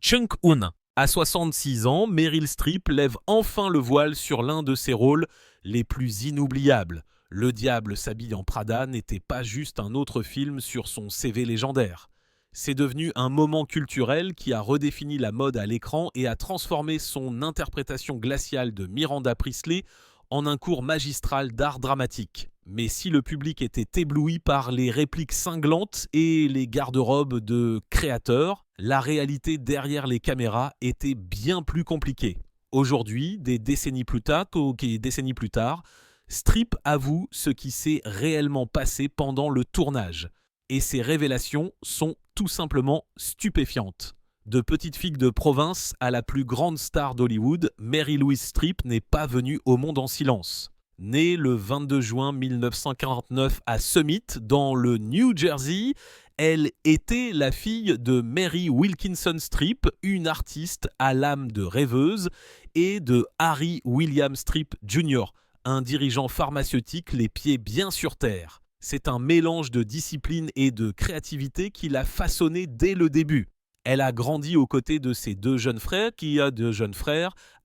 Chung-un. À 66 ans, Meryl Streep lève enfin le voile sur l'un de ses rôles les plus inoubliables. Le diable s'habille en Prada n'était pas juste un autre film sur son CV légendaire. C'est devenu un moment culturel qui a redéfini la mode à l'écran et a transformé son interprétation glaciale de Miranda Priestly en un cours magistral d'art dramatique. Mais si le public était ébloui par les répliques cinglantes et les garde-robes de créateurs, la réalité derrière les caméras était bien plus compliquée. Aujourd'hui, des décennies plus tard, Streep avoue ce qui s'est réellement passé pendant le tournage. Et ces révélations sont tout simplement stupéfiantes. De petite fille de province à la plus grande star d'Hollywood, Mary Louise Streep n'est pas venue au monde en silence. Née le 22 juin 1949 à Summit, dans le New Jersey, elle était la fille de Mary Wilkinson Streep, une artiste à l'âme de rêveuse, et de Harry William Streep Jr., un dirigeant pharmaceutique les pieds bien sur terre. C'est un mélange de discipline et de créativité qui l'a façonnée dès le début. Elle a grandi aux côtés de ses deux jeunes frères,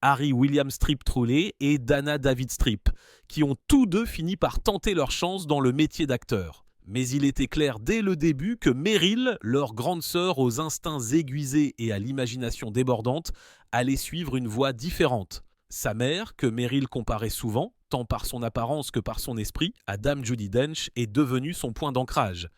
Harry William Streep Truley et Dana David Streep, qui ont tous deux fini par tenter leur chance dans le métier d'acteur. Mais il était clair dès le début que Meryl, leur grande sœur aux instincts aiguisés et à l'imagination débordante, allait suivre une voie différente. Sa mère, que Meryl comparait souvent, tant par son apparence que par son esprit, à Dame Judi Dench, est devenue son point d'ancrage.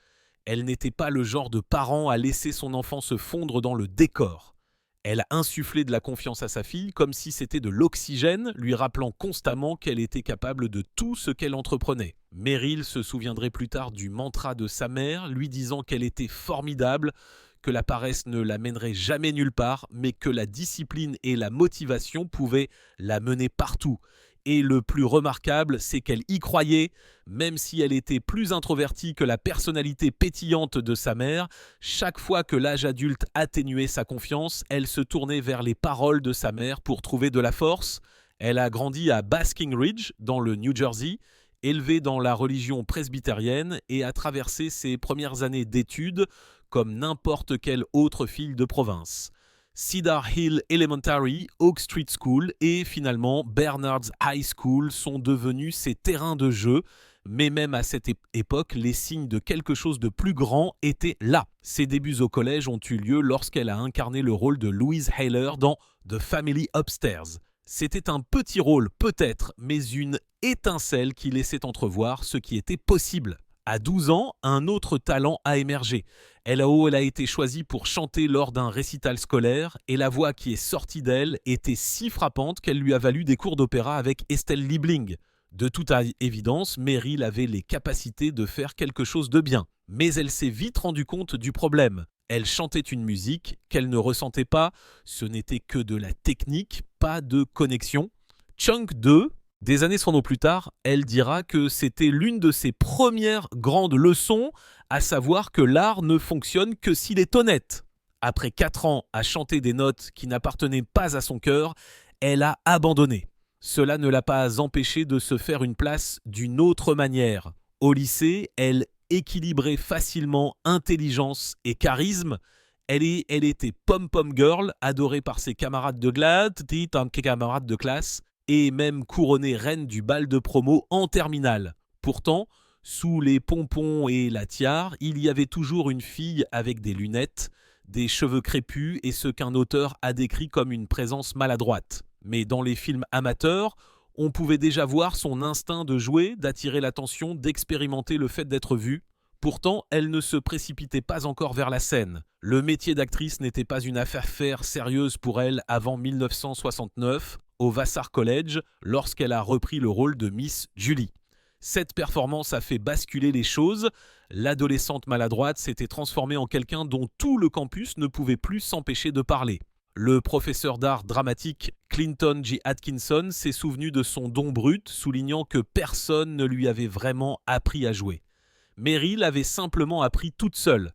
Elle n'était pas le genre de parent à laisser son enfant se fondre dans le décor. Elle a insufflé de la confiance à sa fille comme si c'était de l'oxygène, lui rappelant constamment qu'elle était capable de tout ce qu'elle entreprenait. Meryl se souviendrait plus tard du mantra de sa mère, lui disant qu'elle était formidable, que la paresse ne la mènerait jamais nulle part, mais que la discipline et la motivation pouvaient la mener partout. Et le plus remarquable, c'est qu'elle y croyait, même si elle était plus introvertie que la personnalité pétillante de sa mère. Chaque fois que l'âge adulte atténuait sa confiance, elle se tournait vers les paroles de sa mère pour trouver de la force. Elle a grandi à Basking Ridge, dans le New Jersey, élevée dans la religion presbytérienne et a traversé ses premières années d'études comme n'importe quelle autre fille de province. Cedar Hill Elementary, Oak Street School et finalement Bernard's High School sont devenus ses terrains de jeu, mais même à cette époque, les signes de quelque chose de plus grand étaient là. Ses débuts au collège ont eu lieu lorsqu'elle a incarné le rôle de Louise Hayler dans The Family Upstairs. C'était un petit rôle peut-être, mais une étincelle qui laissait entrevoir ce qui était possible. À 12 ans, un autre talent a émergé. Elle a été choisie pour chanter lors d'un récital scolaire et la voix qui est sortie d'elle était si frappante qu'elle lui a valu des cours d'opéra avec Estelle Liebling. De toute évidence, Meryl avait les capacités de faire quelque chose de bien. Mais elle s'est vite rendue compte du problème. Elle chantait une musique qu'elle ne ressentait pas, ce n'était que de la technique, pas de connexion. Chunk 2, des années 100 ans plus tard, elle dira que c'était l'une de ses premières grandes leçons, à savoir que l'art ne fonctionne que s'il est honnête. Après 4 ans à chanter des notes qui n'appartenaient pas à son cœur, elle a abandonné. Cela ne l'a pas empêchée de se faire une place d'une autre manière. Au lycée, elle équilibrait facilement intelligence et charisme. Elle était pom-pom girl, adorée par ses camarades de classe, et même couronnée reine du bal de promo en terminale. Pourtant, sous les pompons et la tiare, il y avait toujours une fille avec des lunettes, des cheveux crépus et ce qu'un auteur a décrit comme une présence maladroite. Mais dans les films amateurs, on pouvait déjà voir son instinct de jouer, d'attirer l'attention, d'expérimenter le fait d'être vue. Pourtant, elle ne se précipitait pas encore vers la scène. Le métier d'actrice n'était pas une affaire sérieuse pour elle avant 1969, au Vassar College, lorsqu'elle a repris le rôle de Miss Julie. Cette performance a fait basculer les choses. L'adolescente maladroite s'était transformée en quelqu'un dont tout le campus ne pouvait plus s'empêcher de parler. Le professeur d'art dramatique Clinton G. Atkinson s'est souvenu de son don brut, soulignant que personne ne lui avait vraiment appris à jouer. Meryl avait simplement appris toute seule.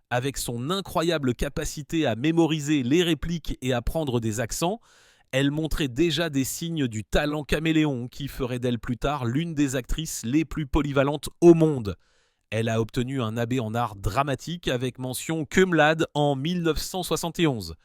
Avec son incroyable capacité à mémoriser les répliques et à prendre des accents, elle montrait déjà des signes du talent caméléon qui ferait d'elle plus tard l'une des actrices les plus polyvalentes au monde. Elle a obtenu un AB en art dramatique avec mention cum laude en 1971.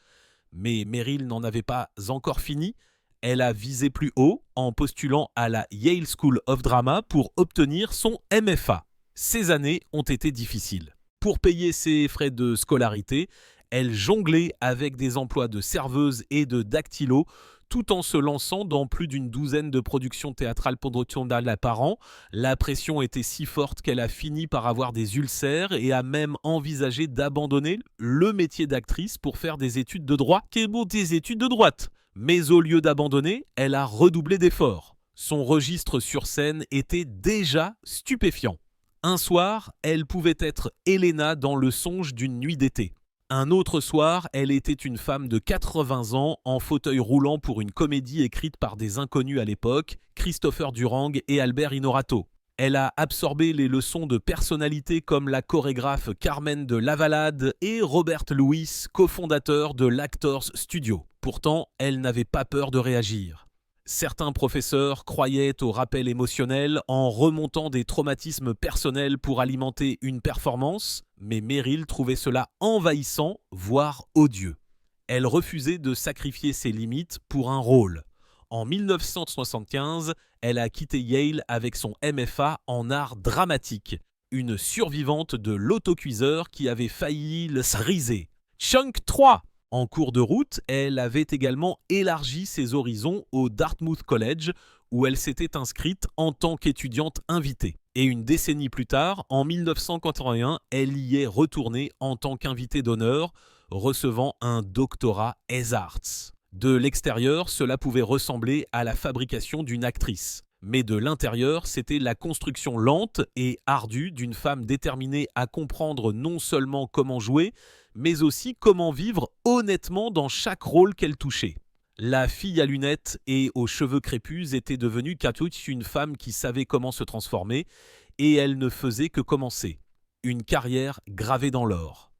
Mais Meryl n'en avait pas encore fini. Elle a visé plus haut en postulant à la Yale School of Drama pour obtenir son MFA. Ces années ont été difficiles. Pour payer ses frais de scolarité, elle jonglait avec des emplois de serveuse et de dactylo, tout en se lançant dans plus d'une douzaine de productions théâtrales promotionnelles par an. La pression était si forte qu'elle a fini par avoir des ulcères et a même envisagé d'abandonner le métier d'actrice pour faire des études de droit. Des études de droite. Mais au lieu d'abandonner, elle a redoublé d'efforts. Son registre sur scène était déjà stupéfiant. Un soir, elle pouvait être Helena dans Le songe d'une nuit d'été. Un autre soir, elle était une femme de 80 ans en fauteuil roulant pour une comédie écrite par des inconnus à l'époque, Christopher Durang et Albert Inorato. Elle a absorbé les leçons de personnalité comme la chorégraphe Carmen de Lavalade et Robert Lewis, cofondateur de l'Actors Studio. Pourtant, elle n'avait pas peur de réagir. Certains professeurs croyaient au rappel émotionnel en remontant des traumatismes personnels pour alimenter une performance, mais Meryl trouvait cela envahissant, voire odieux. Elle refusait de sacrifier ses limites pour un rôle. En 1975, elle a quitté Yale avec son MFA en art dramatique, une survivante de l'autocuiseur qui avait failli le riser. Chunk 3. En cours de route, elle avait également élargi ses horizons au Dartmouth College, où elle s'était inscrite en tant qu'étudiante invitée. Et une décennie plus tard, en 1981, elle y est retournée en tant qu'invitée d'honneur, recevant un doctorat ès arts. De l'extérieur, cela pouvait ressembler à la fabrication d'une actrice. Mais de l'intérieur, c'était la construction lente et ardue d'une femme déterminée à comprendre non seulement comment jouer, mais aussi comment vivre honnêtement dans chaque rôle qu'elle touchait. La fille à lunettes et aux cheveux crépus était devenue Katouch, une femme qui savait comment se transformer, et elle ne faisait que commencer. Une carrière gravée dans l'or.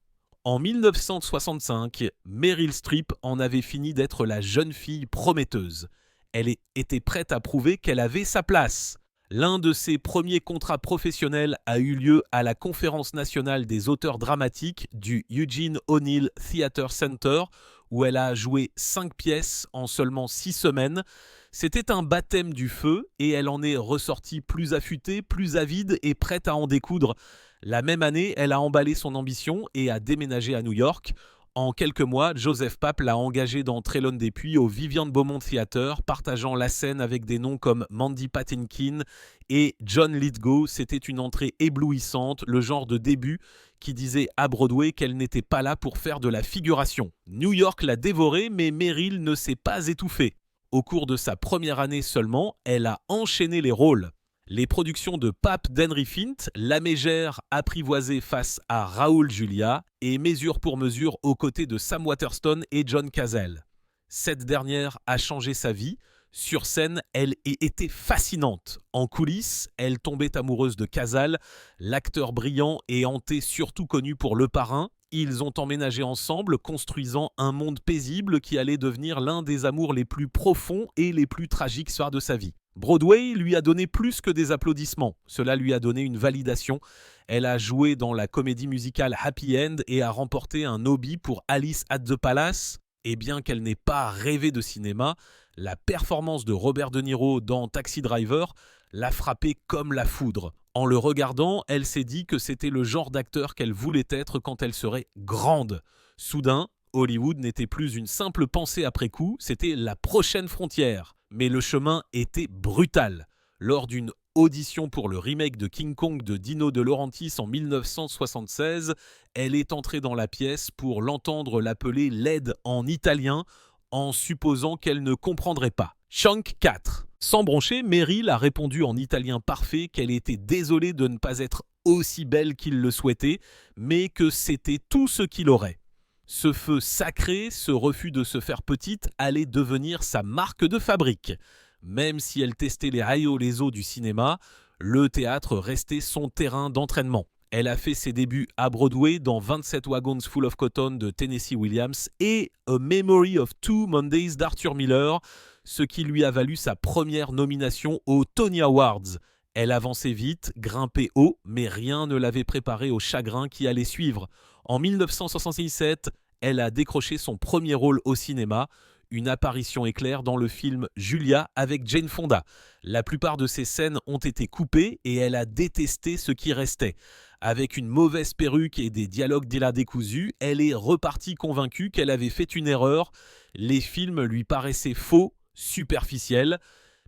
En 1965, Meryl Streep en avait fini d'être la jeune fille prometteuse. Elle était prête à prouver qu'elle avait sa place. L'un de ses premiers contrats professionnels a eu lieu à la Conférence nationale des auteurs dramatiques du Eugene O'Neill Theatre Center, où elle a joué 5 pièces en seulement 6 semaines. C'était un baptême du feu et elle en est ressortie plus affûtée, plus avide et prête à en découdre. La même année, elle a emballé son ambition et a déménagé à New York. En quelques mois, Joseph Papp l'a engagée dans Trélone des Puits au Vivian Beaumont Theatre, partageant la scène avec des noms comme Mandy Patinkin et John Lithgow. C'était une entrée éblouissante, le genre de début qui disait à Broadway qu'elle n'était pas là pour faire de la figuration. New York l'a dévorée, mais Meryl ne s'est pas étouffée. Au cours de sa première année seulement, elle a enchaîné les rôles. Les productions de Papp d'Henry Fint, La Mégère apprivoisée face à Raoul Julia et Mesure pour mesure aux côtés de Sam Waterston et John Cazale. Cette dernière a changé sa vie. Sur scène, elle était fascinante. En coulisses, elle tombait amoureuse de Cazale, l'acteur brillant et hanté surtout connu pour Le Parrain. Ils ont emménagé ensemble, construisant un monde paisible qui allait devenir l'un des amours les plus profonds et les plus tragiques de sa vie. Broadway lui a donné plus que des applaudissements, cela lui a donné une validation. Elle a joué dans la comédie musicale Happy End et a remporté un Obie pour Alice at the Palace. Et bien qu'elle n'ait pas rêvé de cinéma, la performance de Robert De Niro dans Taxi Driver l'a frappée comme la foudre. En le regardant, elle s'est dit que c'était le genre d'acteur qu'elle voulait être quand elle serait grande. Soudain, Hollywood n'était plus une simple pensée après coup, c'était la prochaine frontière. Mais le chemin était brutal. Lors d'une audition pour le remake de King Kong de Dino De Laurentiis en 1976, elle est entrée dans la pièce pour l'entendre l'appeler Led en italien, en supposant qu'elle ne comprendrait pas. Chunk 4. Sans broncher, Meryl a répondu en italien parfait qu'elle était désolée de ne pas être aussi belle qu'il le souhaitait, mais que c'était tout ce qu'il aurait. Ce feu sacré, ce refus de se faire petite, allait devenir sa marque de fabrique. Même si elle testait les rayos les os du cinéma, le théâtre restait son terrain d'entraînement. Elle a fait ses débuts à Broadway dans 27 Wagons Full of Cotton de Tennessee Williams et A Memory of Two Mondays d'Arthur Miller, ce qui lui a valu sa première nomination aux Tony Awards. Elle avançait vite, grimpait haut, mais rien ne l'avait préparée au chagrin qui allait suivre. En 1977, elle a décroché son premier rôle au cinéma, une apparition éclair dans le film Julia avec Jane Fonda. La plupart de ses scènes ont été coupées et elle a détesté ce qui restait. Avec une mauvaise perruque et des dialogues décousus, elle est repartie convaincue qu'elle avait fait une erreur. Les films lui paraissaient faux, superficiels.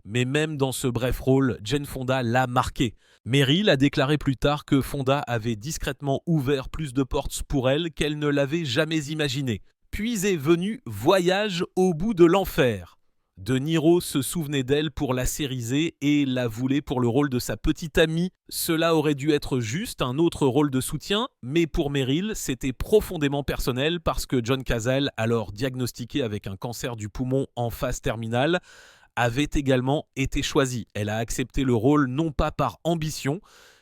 Mais même dans ce bref rôle, Jane Fonda l'a marqué. Meryl a déclaré plus tard que Fonda avait discrètement ouvert plus de portes pour elle qu'elle ne l'avait jamais imaginé. Puis est venu Voyage au bout de l'enfer. De Niro se souvenait d'elle pour la série Z et la voulait pour le rôle de sa petite amie. Cela aurait dû être juste un autre rôle de soutien, mais pour Meryl, c'était profondément personnel parce que John Cazale, alors diagnostiqué avec un cancer du poumon en phase terminale, avait également été choisie. Elle a accepté le rôle non pas par ambition,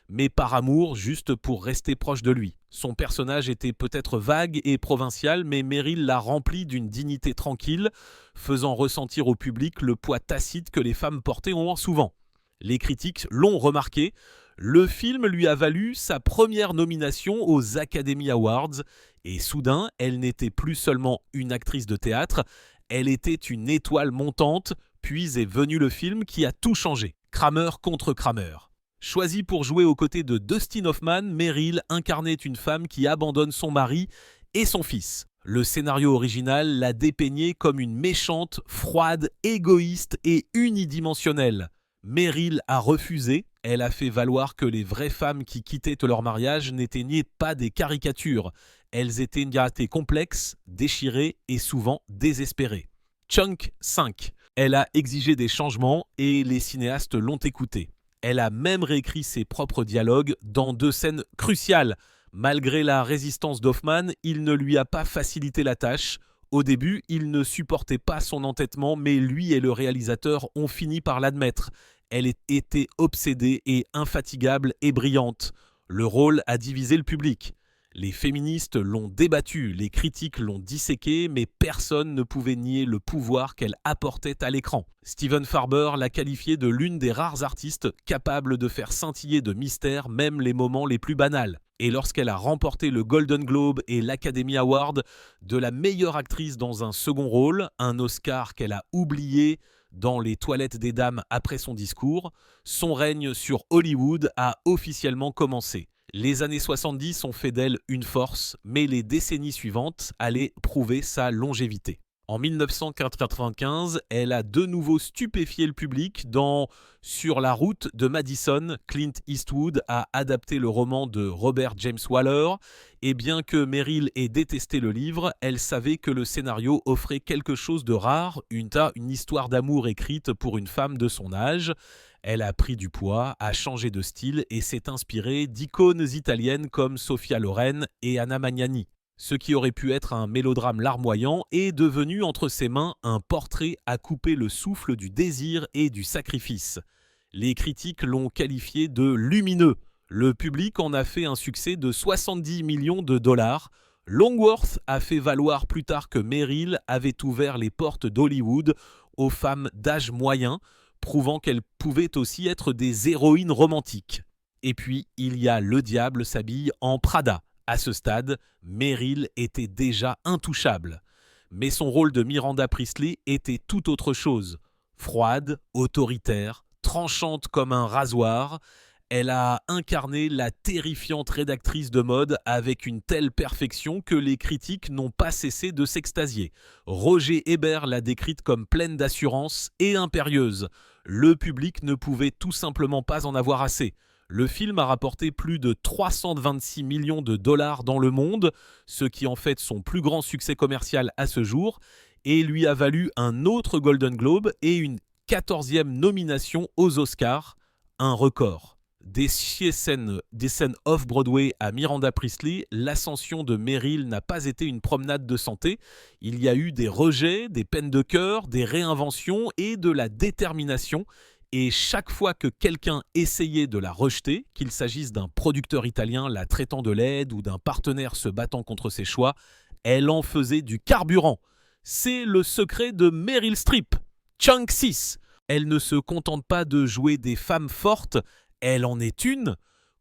mais par amour, juste pour rester proche de lui. Son personnage était peut-être vague et provincial, mais Meryl l'a rempli d'une dignité tranquille, faisant ressentir au public le poids tacite que les femmes portaient moins souvent. Les critiques l'ont remarqué. Le film lui a valu sa première nomination aux Academy Awards, et soudain, elle n'était plus seulement une actrice de théâtre, elle était une étoile montante, puis est venu le film qui a tout changé. Kramer contre Kramer. Choisie pour jouer aux côtés de Dustin Hoffman, Meryl incarnait une femme qui abandonne son mari et son fils. Le scénario original l'a dépeignée comme une méchante, froide, égoïste et unidimensionnelle. Meryl a refusé. Elle a fait valoir que les vraies femmes qui quittaient leur mariage n'étaient pas des caricatures. Elles étaient une vérité complexe, déchirée et souvent désespérée. Chunk 5. Elle a exigé des changements et les cinéastes l'ont écoutée. Elle a même réécrit ses propres dialogues dans 2 scènes cruciales. Malgré la résistance d'Hoffman, il ne lui a pas facilité la tâche. Au début, il ne supportait pas son entêtement, mais lui et le réalisateur ont fini par l'admettre. Elle était obsédée et infatigable et brillante. Le rôle a divisé le public. Les féministes l'ont débattu, les critiques l'ont disséqué, mais personne ne pouvait nier le pouvoir qu'elle apportait à l'écran. Steven Farber l'a qualifiée de l'une des rares artistes capables de faire scintiller de mystère même les moments les plus banals. Et lorsqu'elle a remporté le Golden Globe et l'Academy Award de la meilleure actrice dans un second rôle, un Oscar qu'elle a oublié dans les toilettes des dames après son discours, son règne sur Hollywood a officiellement commencé. Les années 70 ont fait d'elle une force, mais les décennies suivantes allaient prouver sa longévité. En 1995, elle a de nouveau stupéfié le public dans Sur la route de Madison. Clint Eastwood a adapté le roman de Robert James Waller, et bien que Meryl ait détesté le livre, elle savait que le scénario offrait quelque chose de rare, une histoire d'amour écrite pour une femme de son âge. Elle a pris du poids, a changé de style et s'est inspirée d'icônes italiennes comme Sophia Loren et Anna Magnani. Ce qui aurait pu être un mélodrame larmoyant est devenu entre ses mains un portrait à couper le souffle du désir et du sacrifice. Les critiques l'ont qualifié de lumineux. Le public en a fait un succès de 70 millions de dollars. Longworth a fait valoir plus tard que Meryl avait ouvert les portes d'Hollywood aux femmes d'âge moyen, prouvant qu'elles pouvaient aussi être des héroïnes romantiques. Et puis, il y a Le diable s'habille en Prada. À ce stade, Meryl était déjà intouchable. Mais son rôle de Miranda Priestly était tout autre chose. Froide, autoritaire, tranchante comme un rasoir, elle a incarné la terrifiante rédactrice de mode avec une telle perfection que les critiques n'ont pas cessé de s'extasier. Roger Ebert l'a décrite comme pleine d'assurance et impérieuse. Le public ne pouvait tout simplement pas en avoir assez. Le film a rapporté plus de 326 millions de dollars dans le monde, ce qui en fait son plus grand succès commercial à ce jour, et lui a valu un autre Golden Globe et une 14e nomination aux Oscars, un record. Des scènes off-Broadway à Miranda Priestly, l'ascension de Meryl n'a pas été une promenade de santé. Il y a eu des rejets, des peines de cœur, des réinventions et de la détermination. Et chaque fois que quelqu'un essayait de la rejeter, qu'il s'agisse d'un producteur italien la traitant de laide ou d'un partenaire se battant contre ses choix, elle en faisait du carburant. C'est le secret de Meryl Streep. Chunk 6. Elle ne se contente pas de jouer des femmes fortes, elle en est une.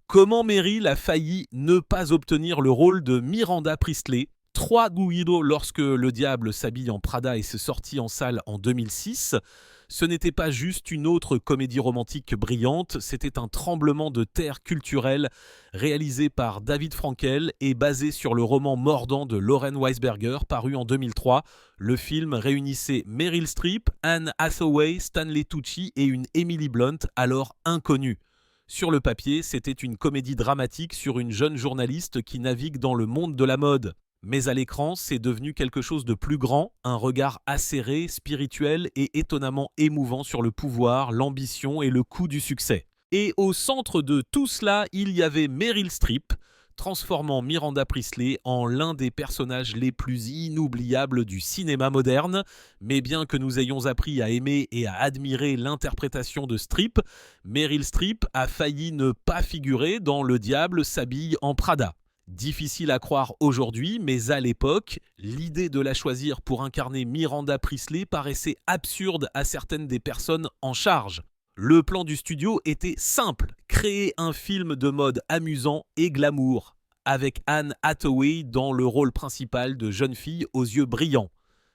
Comment Meryl a failli ne pas obtenir le rôle de Miranda Priestly ? 3 Guido lorsque Le Diable s'habille en Prada est sorti en salle en 2006. Ce n'était pas juste une autre comédie romantique brillante, c'était un tremblement de terre culturel réalisé par David Frankel et basé sur le roman mordant de Lauren Weisberger paru en 2003. Le film réunissait Meryl Streep, Anne Hathaway, Stanley Tucci et une Emily Blunt alors inconnue. Sur le papier, c'était une comédie dramatique sur une jeune journaliste qui navigue dans le monde de la mode. Mais à l'écran, c'est devenu quelque chose de plus grand, un regard acéré, spirituel et étonnamment émouvant sur le pouvoir, l'ambition et le coût du succès. Et au centre de tout cela, il y avait Meryl Streep, transformant Miranda Priestly en l'un des personnages les plus inoubliables du cinéma moderne. Mais bien que nous ayons appris à aimer et à admirer l'interprétation de Streep, Meryl Streep a failli ne pas figurer dans Le Diable s'habille en Prada. Difficile à croire aujourd'hui, mais à l'époque, l'idée de la choisir pour incarner Miranda Priestly paraissait absurde à certaines des personnes en charge. Le plan du studio était simple, créer un film de mode amusant et glamour, avec Anne Hathaway dans le rôle principal de jeune fille aux yeux brillants.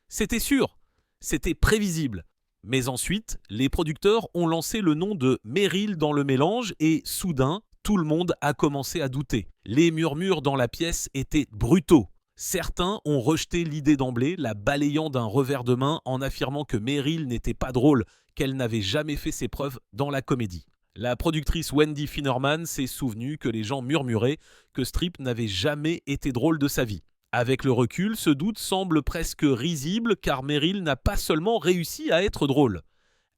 C'était sûr, c'était prévisible. Mais ensuite, les producteurs ont lancé le nom de Meryl dans le mélange et soudain, tout le monde a commencé à douter. Les murmures dans la pièce étaient brutaux. Certains ont rejeté l'idée d'emblée, la balayant d'un revers de main en affirmant que Meryl n'était pas drôle, qu'elle n'avait jamais fait ses preuves dans la comédie. La productrice Wendy Finerman s'est souvenue que les gens murmuraient que Streep n'avait jamais été drôle de sa vie. Avec le recul, ce doute semble presque risible car Meryl n'a pas seulement réussi à être drôle.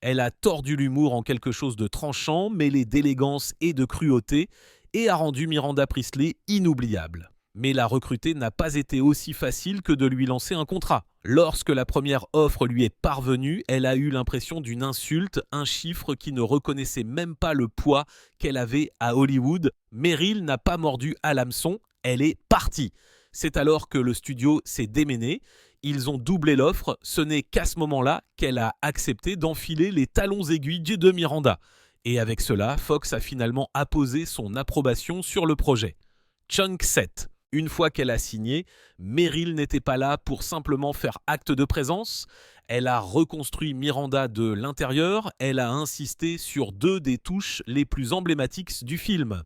Elle a tordu l'humour en quelque chose de tranchant, mêlé d'élégance et de cruauté, et a rendu Miranda Priestly inoubliable. Mais la recruter n'a pas été aussi facile que de lui lancer un contrat. Lorsque la première offre lui est parvenue, elle a eu l'impression d'une insulte, un chiffre qui ne reconnaissait même pas le poids qu'elle avait à Hollywood. Meryl n'a pas mordu à l'hameçon, elle est partie. C'est alors que le studio s'est déméné. Ils ont doublé l'offre, ce n'est qu'à ce moment-là qu'elle a accepté d'enfiler les talons aiguilles de Miranda. Et avec cela, Fox a finalement apposé son approbation sur le projet. Chunk 7. Une fois qu'elle a signé, Meryl n'était pas là pour simplement faire acte de présence. Elle a reconstruit Miranda de l'intérieur, elle a insisté sur 2 des touches les plus emblématiques du film.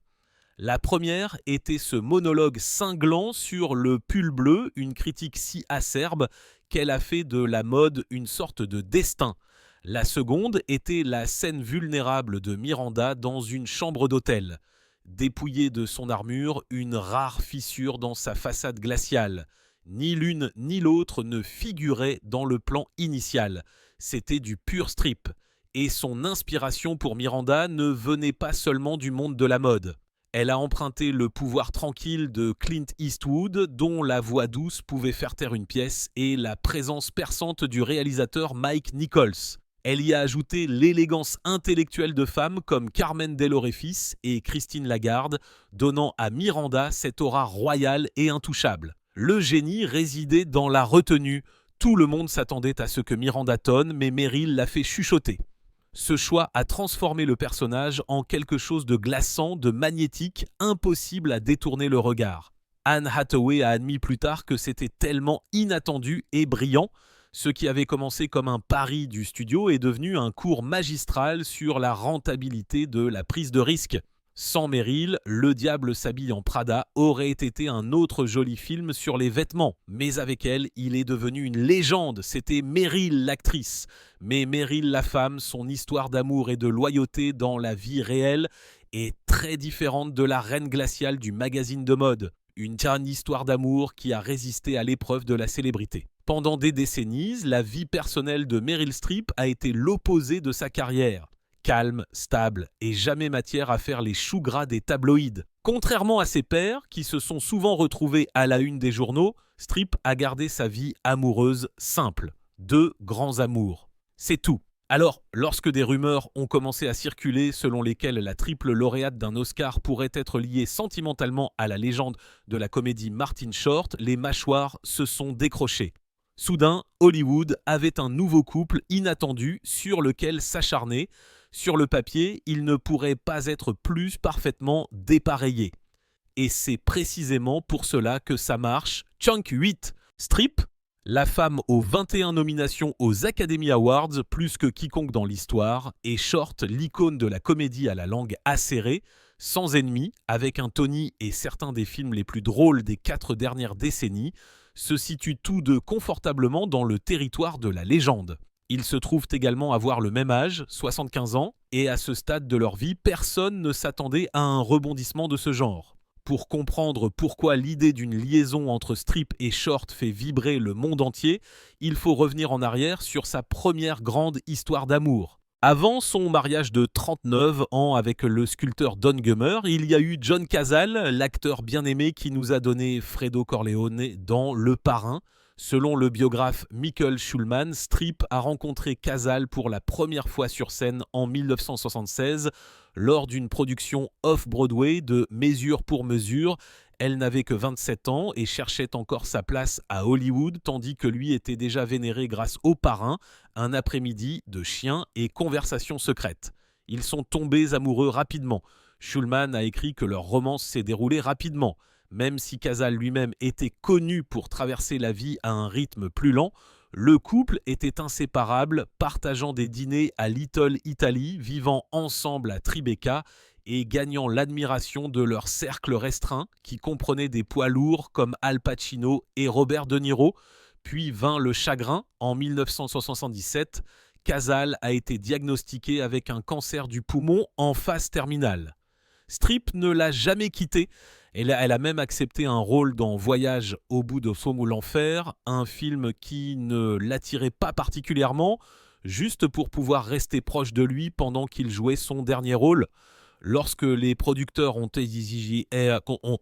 La première était ce monologue cinglant sur le pull bleu, une critique si acerbe qu'elle a fait de la mode une sorte de destin. La seconde était la scène vulnérable de Miranda dans une chambre d'hôtel. Dépouillée de son armure, une rare fissure dans sa façade glaciale. Ni l'une ni l'autre ne figurait dans le plan initial. C'était du pur Streep. Et son inspiration pour Miranda ne venait pas seulement du monde de la mode. Elle a emprunté le pouvoir tranquille de Clint Eastwood, dont la voix douce pouvait faire taire une pièce, et la présence perçante du réalisateur Mike Nichols. Elle y a ajouté l'élégance intellectuelle de femmes comme Carmen Del Orefis et Christine Lagarde, donnant à Miranda cette aura royale et intouchable. Le génie résidait dans la retenue. Tout le monde s'attendait à ce que Miranda tonne, mais Meryl l'a fait chuchoter. Ce choix a transformé le personnage en quelque chose de glaçant, de magnétique, impossible à détourner le regard. Anne Hathaway a admis plus tard que c'était tellement inattendu et brillant. Ce qui avait commencé comme un pari du studio est devenu un cours magistral sur la rentabilité de la prise de risque. Sans Meryl, Le Diable s'habille en Prada aurait été un autre joli film sur les vêtements. Mais avec elle, il est devenu une légende. C'était Meryl l'actrice. Mais Meryl la femme, son histoire d'amour et de loyauté dans la vie réelle est très différente de la reine glaciale du magazine de mode. Une histoire d'amour qui a résisté à l'épreuve de la célébrité. Pendant des décennies, la vie personnelle de Meryl Streep a été l'opposé de sa carrière. Calme, stable et jamais matière à faire les choux gras des tabloïds. Contrairement à ses pairs, qui se sont souvent retrouvés à la une des journaux, Streep a gardé sa vie amoureuse simple. 2 grands amours. C'est tout. Alors, lorsque des rumeurs ont commencé à circuler selon lesquelles la triple lauréate d'un Oscar pourrait être liée sentimentalement à la légende de la comédie Martin Short, les mâchoires se sont décrochées. Soudain, Hollywood avait un nouveau couple inattendu sur lequel s'acharner. Sur le papier, il ne pourrait pas être plus parfaitement dépareillé. Et c'est précisément pour cela que ça marche. Chunk 8. Strip, la femme aux 21 nominations aux Academy Awards, plus que quiconque dans l'histoire, et Short, l'icône de la comédie à la langue acérée, sans ennemis, avec un Tony et certains des films les plus drôles des 4 dernières décennies, se situent tous deux confortablement dans le territoire de la légende. Ils se trouvent également avoir le même âge, 75 ans, et à ce stade de leur vie, personne ne s'attendait à un rebondissement de ce genre. Pour comprendre pourquoi l'idée d'une liaison entre Strip et Short fait vibrer le monde entier, il faut revenir en arrière sur sa première grande histoire d'amour. Avant son mariage de 39 ans avec le sculpteur Don Gummer, il y a eu John Cazale, l'acteur bien aimé qui nous a donné Fredo Corleone dans Le Parrain. Selon le biographe Michael Schulman, Strip a rencontré Cazale pour la première fois sur scène en 1976 lors d'une production off-Broadway de Mesure pour mesure. Elle n'avait que 27 ans et cherchait encore sa place à Hollywood, tandis que lui était déjà vénéré grâce au Parrain, un après-midi de chiens et conversations secrètes. Ils sont tombés amoureux rapidement. Schulman a écrit que leur romance s'est déroulée rapidement. Même si Cazale lui-même était connu pour traverser la vie à un rythme plus lent, le couple était inséparable, partageant des dîners à Little Italy, vivant ensemble à Tribeca et gagnant l'admiration de leur cercle restreint qui comprenait des poids lourds comme Al Pacino et Robert De Niro. Puis vint le chagrin. En 1977, Cazale a été diagnostiqué avec un cancer du poumon en phase terminale. Strip ne l'a jamais quitté. Elle a même accepté un rôle dans Voyage au bout de Somme ou l'enfer, un film qui ne l'attirait pas particulièrement, juste pour pouvoir rester proche de lui pendant qu'il jouait son dernier rôle. Lorsque les producteurs ont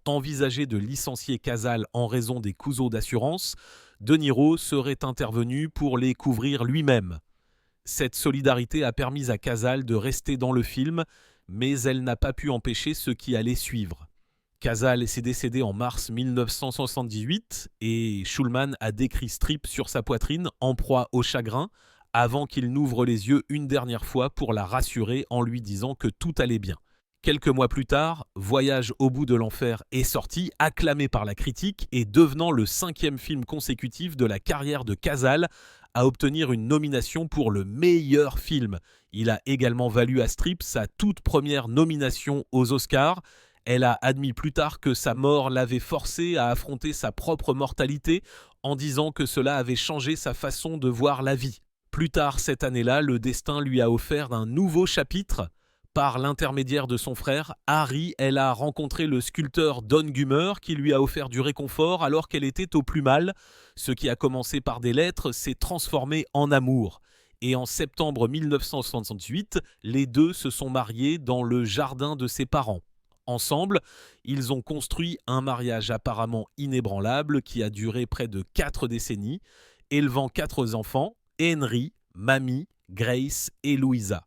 envisagé de licencier Cazale en raison des couseaux d'assurance, De Niro serait intervenu pour les couvrir lui-même. Cette solidarité a permis à Cazale de rester dans le film, mais elle n'a pas pu empêcher ce qui allait suivre. Cazale s'est décédé en mars 1978 et Schulman a décrit Strip sur sa poitrine en proie au chagrin avant qu'il n'ouvre les yeux une dernière fois pour la rassurer en lui disant que tout allait bien. Quelques mois plus tard, Voyage au bout de l'enfer est sorti, acclamé par la critique et devenant le 5e film consécutif de la carrière de Cazale à obtenir une nomination pour le meilleur film. Il a également valu à Strip sa toute première nomination aux Oscars. Elle a admis plus tard que sa mort l'avait forcé à affronter sa propre mortalité en disant que cela avait changé sa façon de voir la vie. Plus tard cette année-là, le destin lui a offert un nouveau chapitre. Par l'intermédiaire de son frère, Harry, elle a rencontré le sculpteur Don Gummer qui lui a offert du réconfort alors qu'elle était au plus mal. Ce qui a commencé par des lettres s'est transformé en amour. Et en septembre 1968, les deux se sont mariés dans le jardin de ses parents. Ensemble, ils ont construit un mariage apparemment inébranlable qui a duré près de 4 décennies, élevant 4 enfants, Henry, Mamie, Grace et Louisa.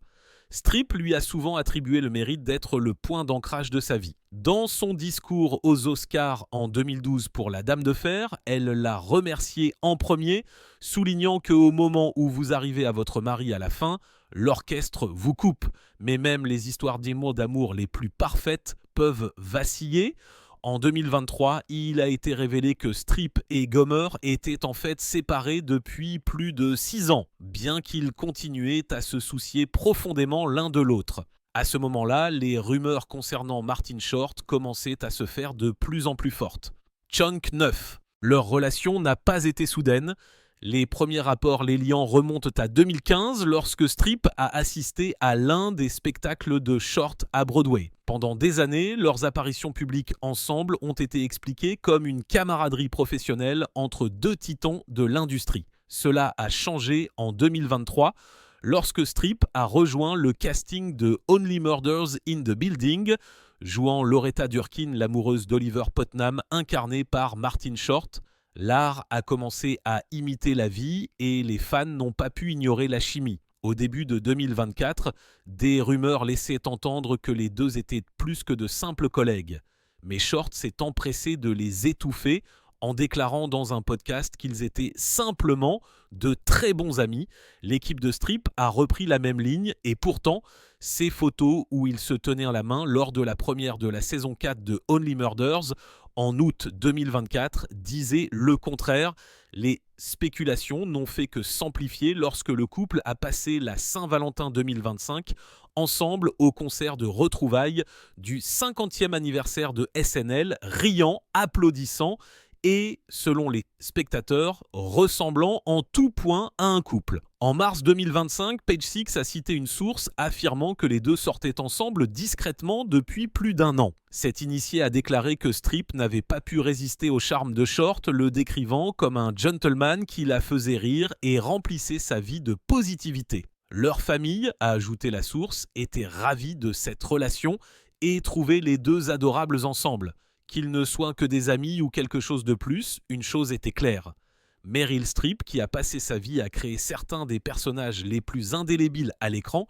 Strip lui a souvent attribué le mérite d'être le point d'ancrage de sa vie. Dans son discours aux Oscars en 2012 pour La Dame de Fer, elle l'a remercié en premier, soulignant qu'au moment où vous arrivez à votre mari à la fin, l'orchestre vous coupe. Mais même les histoires d'amour les plus parfaites peuvent vaciller. En 2023, il a été révélé que Strip et Gummer étaient en fait séparés depuis plus de 6 ans, bien qu'ils continuaient à se soucier profondément l'un de l'autre. À ce moment-là, les rumeurs concernant Martin Short commençaient à se faire de plus en plus fortes. Chunk 9. Leur relation n'a pas été soudaine. Les premiers rapports les liant remontent à 2015 lorsque Strip a assisté à l'un des spectacles de Short à Broadway. Pendant des années, leurs apparitions publiques ensemble ont été expliquées comme une camaraderie professionnelle entre 2 titans de l'industrie. Cela a changé en 2023 lorsque Strip a rejoint le casting de Only Murders in the Building, jouant Loretta Durkin, l'amoureuse d'Oliver Putnam, incarnée par Martin Short. L'art a commencé à imiter la vie et les fans n'ont pas pu ignorer la chimie. Au début de 2024, des rumeurs laissaient entendre que les deux étaient plus que de simples collègues. Mais Short s'est empressé de les étouffer En déclarant dans un podcast qu'ils étaient simplement de très bons amis, l'équipe de Streep a repris la même ligne et pourtant, ces photos où ils se tenaient la main lors de la première de la saison 4 de Only Murders en août 2024 disaient le contraire. Les spéculations n'ont fait que s'amplifier lorsque le couple a passé la Saint-Valentin 2025 ensemble au concert de retrouvailles du 50e anniversaire de SNL, riant, applaudissant et, selon les spectateurs, ressemblant en tout point à un couple. En mars 2025, Page Six a cité une source affirmant que les deux sortaient ensemble discrètement depuis plus d'un an. Cet initié a déclaré que Streep n'avait pas pu résister au charme de Short, le décrivant comme un gentleman qui la faisait rire et remplissait sa vie de positivité. Leur famille, a ajouté la source, était ravie de cette relation et trouvait les deux adorables ensemble. Qu'ils ne soient que des amis ou quelque chose de plus, une chose était claire. Meryl Streep, qui a passé sa vie à créer certains des personnages les plus indélébiles à l'écran,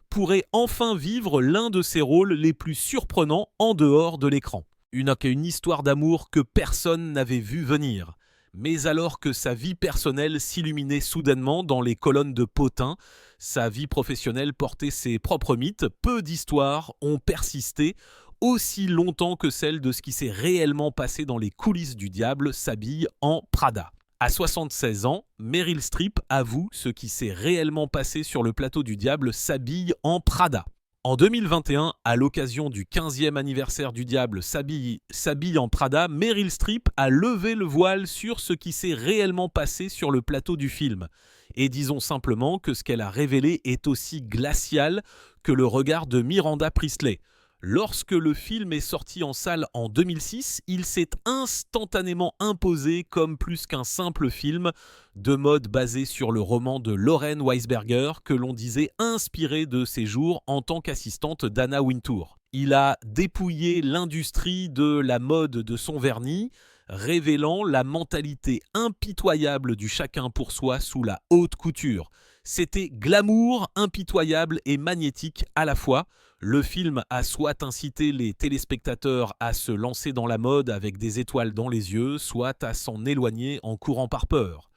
pourrait enfin vivre l'un de ses rôles les plus surprenants en dehors de l'écran. Une histoire d'amour que personne n'avait vu venir. Mais alors que sa vie personnelle s'illuminait soudainement dans les colonnes de Potin, sa vie professionnelle portait ses propres mythes, peu d'histoires ont persisté, aussi longtemps que celle de ce qui s'est réellement passé dans les coulisses du diable s'habille en Prada. À 76 ans, Meryl Streep avoue ce qui s'est réellement passé sur le plateau du diable s'habille en Prada. En 2021, à l'occasion du 15e anniversaire du diable s'habille en Prada, Meryl Streep a levé le voile sur ce qui s'est réellement passé sur le plateau du film. Et disons simplement que ce qu'elle a révélé est aussi glacial que le regard de Miranda Priestly. Lorsque le film est sorti en salle en 2006, il s'est instantanément imposé comme plus qu'un simple film de mode basé sur le roman de Lauren Weisberger que l'on disait inspiré de ses jours en tant qu'assistante d'Anna Wintour. Il a dépouillé l'industrie de la mode de son vernis, révélant la mentalité impitoyable du chacun pour soi sous la haute couture. C'était glamour, impitoyable et magnétique à la fois. Le film a soit incité les téléspectateurs à se lancer dans la mode avec des étoiles dans les yeux, soit à s'en éloigner en courant par peur.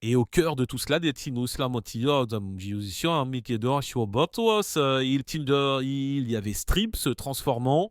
Et au cœur de tout cela, il y avait Streep se transformant